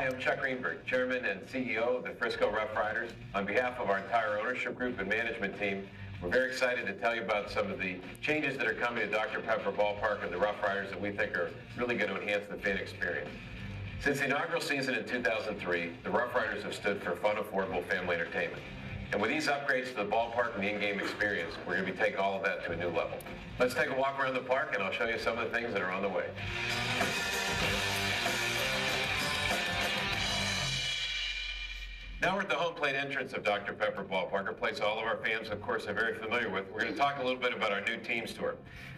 I'm Chuck Greenberg, Chairman and CEO of the Frisco Rough Riders. On behalf of our entire ownership group and management team, we're very excited to tell you about some of the changes that are coming to Dr. Pepper Ballpark and the Rough Riders that we think are really going to enhance the fan experience. Since the inaugural season in 2003, the Rough Riders have stood for fun, affordable family entertainment. And with these upgrades to the ballpark and the in-game experience, we're going to be taking all of that to a new level. Let's take a walk around the park and I'll show you some of the things that are on the way. Now we're at the home plate entrance of Dr. Pepper Ballpark, a place all of our fans, of course, are very familiar with. We're going to talk a little bit about our new team store.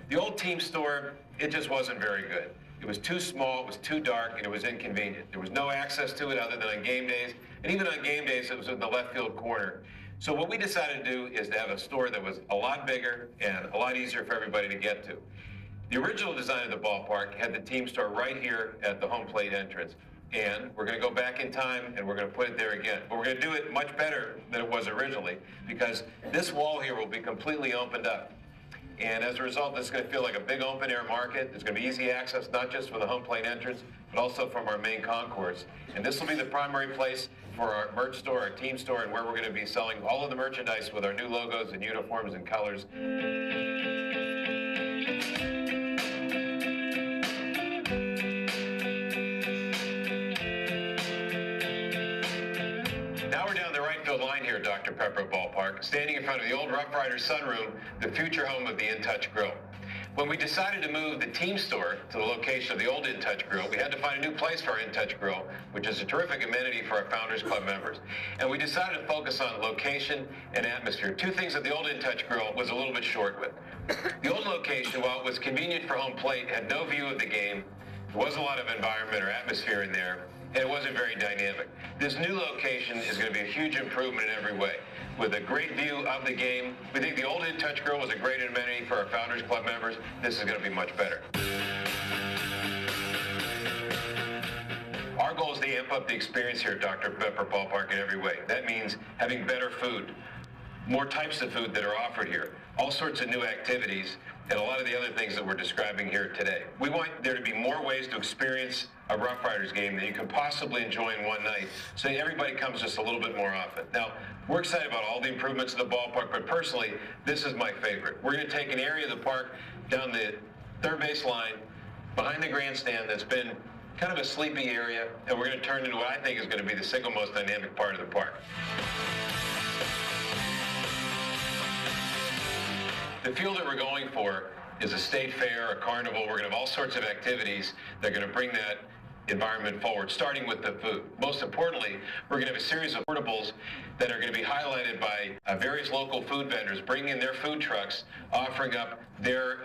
The old team store, it just wasn't very good. It was too small, it was too dark, and it was inconvenient. There was no access to it other than on game days, and even on game days, it was in the left field corner. So what we decided to do is to have a store that was a lot bigger and a lot easier for everybody to get to. The original design of the ballpark had the team store right here at the home plate entrance. And we're going to go back in time and we're going to put it there again. But we're going to do it much better than it was originally because this wall here will be completely opened up. And as a result, this is going to feel like a big open air market. There's going to be easy access, not just from the home plate entrance, but also from our main concourse. And this will be the primary place for our merch store, our team store, and where we're going to be selling all of the merchandise with our new logos and uniforms and colors. Line here at Dr. Pepper Ballpark, standing in front of the old Rough Riders sunroom, the future home of the In Touch Grill. When we decided to move the team store to the location of the old In Touch Grill, we had to find a new place for our In Touch Grill, which is a terrific amenity for our Founders Club members. And we decided to focus on location and atmosphere, two things that the old In Touch Grill was a little bit short with. The old location, while it was convenient for home plate, had no view of the game. There wasn't a lot of environment or atmosphere in there, and it wasn't very dynamic. This new location is going to be a huge improvement in every way. With a great view of the game, we think the old In Touch Grill was a great amenity for our Founders Club members. This is going to be much better. Our goal is to amp up the experience here at Dr. Pepper Ballpark in every way. That means having better food, more types of food that are offered here, all sorts of new activities, and a lot of the other things that we're describing here today. We want there to be more ways to experience a Rough Riders game than you can possibly enjoy in one night, so everybody comes just a little bit more often. Now, we're excited about all the improvements to the ballpark, but personally, this is my favorite. We're going to take an area of the park down the third base line, behind the grandstand that's been kind of a sleepy area, and we're going to turn it into what I think is going to be the single most dynamic part of the park. The field that we're going for is a state fair, a carnival. We're going to have all sorts of activities that are going to bring that environment forward, starting with the food. Most importantly, we're going to have a series of portables that are going to be highlighted by various local food vendors bringing in their food trucks, offering up their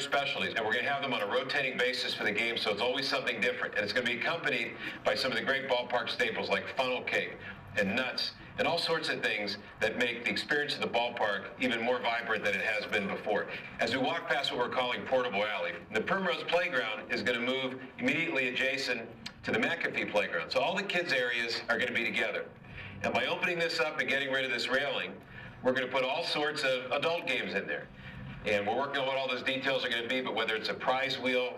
specialties. And we're going to have them on a rotating basis for the game, so it's always something different. And it's going to be accompanied by some of the great ballpark staples like funnel cake and nuts and all sorts of things that make the experience of the ballpark even more vibrant than it has been before. As we walk past what we're calling Portable Alley, the Primrose Playground is going to move immediately adjacent to the McAfee Playground. So all the kids' areas are going to be together. And by opening this up and getting rid of this railing, we're going to put all sorts of adult games in there. And we're working on what all those details are going to be, but whether it's a prize wheel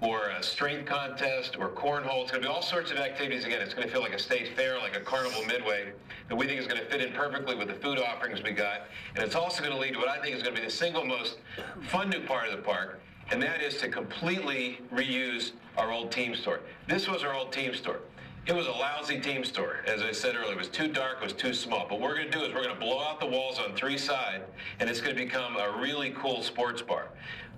or a strength contest or cornhole, it's going to be all sorts of activities. Again, it's going to feel like a state fair, like a carnival midway, that we think is going to fit in perfectly with the food offerings we got. And it's also going to lead to what I think is going to be the single most fun new part of the park, and that is to completely reuse our old team store. This was our old team store. It was a lousy team store. As I said earlier, it was too dark, it was too small. But what we're going to do is we're going to blow out the walls on three sides, and it's going to become a really cool sports bar.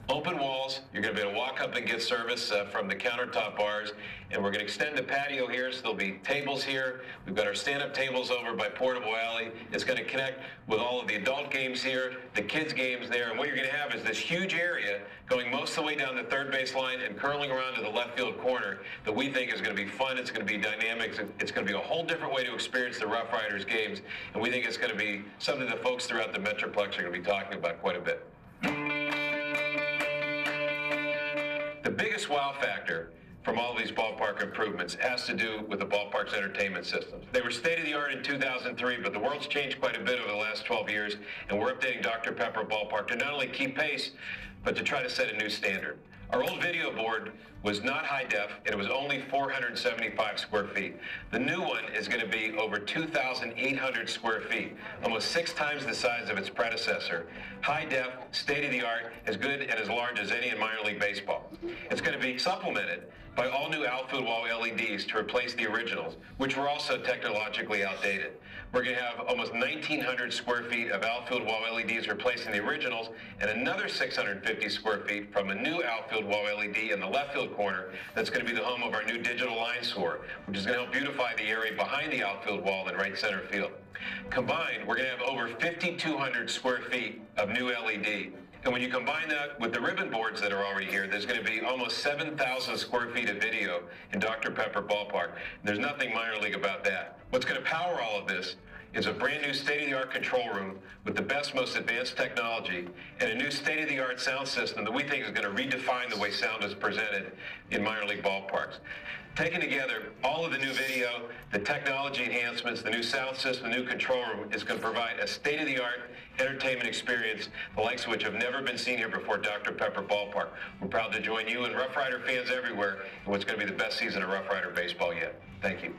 Open walls, you're going to be able to walk up and get service from the countertop bars, and we're going to extend the patio here, so there'll be tables here. We've got our stand-up tables over by Portable Alley. It's going to connect with all of the adult games here, the kids' games there, and what you're going to have is this huge area going most of the way down the third base line and curling around to the left field corner that we think is going to be fun, it's going to be dynamic, it's going to be a whole different way to experience the Rough Riders games, and we think it's going to be something that folks throughout the Metroplex are going to be talking about quite a bit. The biggest wow factor from all these ballpark improvements has to do with the ballpark's entertainment systems. They were state-of-the-art in 2003, but the world's changed quite a bit over the last 12 years, and we're updating Dr. Pepper Ballpark to not only keep pace, but to try to set a new standard. Our old video board was not high def, and it was only 475 square feet. The new one is going to be over 2,800 square feet, almost 6 times the size of its predecessor. High def, state-of-the-art, as good and as large as any in minor league baseball. It's going to be supplemented by all new outfield wall LEDs to replace the originals, which were also technologically outdated. We're going to have almost 1,900 square feet of outfield wall LEDs replacing the originals, and another 650 square feet from a new outfield wall LED in the left field corner that's going to be the home of our new digital line score, which is going to help beautify the area behind the outfield wall in right center field. Combined, we're going to have over 5,200 square feet of new LED. And when you combine that with the ribbon boards that are already here, there's going to be almost 7,000 square feet of video in Dr. Pepper Ballpark. There's nothing minor league about that. What's going to power all of this is a brand new state-of-the-art control room with the best, most advanced technology and a new state-of-the-art sound system that we think is going to redefine the way sound is presented in minor league ballparks. Taken together, all of the new video, the technology enhancements, the new sound system, the new control room is going to provide a state-of-the-art entertainment experience, the likes of which have never been seen here before Dr. Pepper Ballpark. We're proud to join you and Rough Rider fans everywhere in what's going to be the best season of Rough Rider baseball yet. Thank you.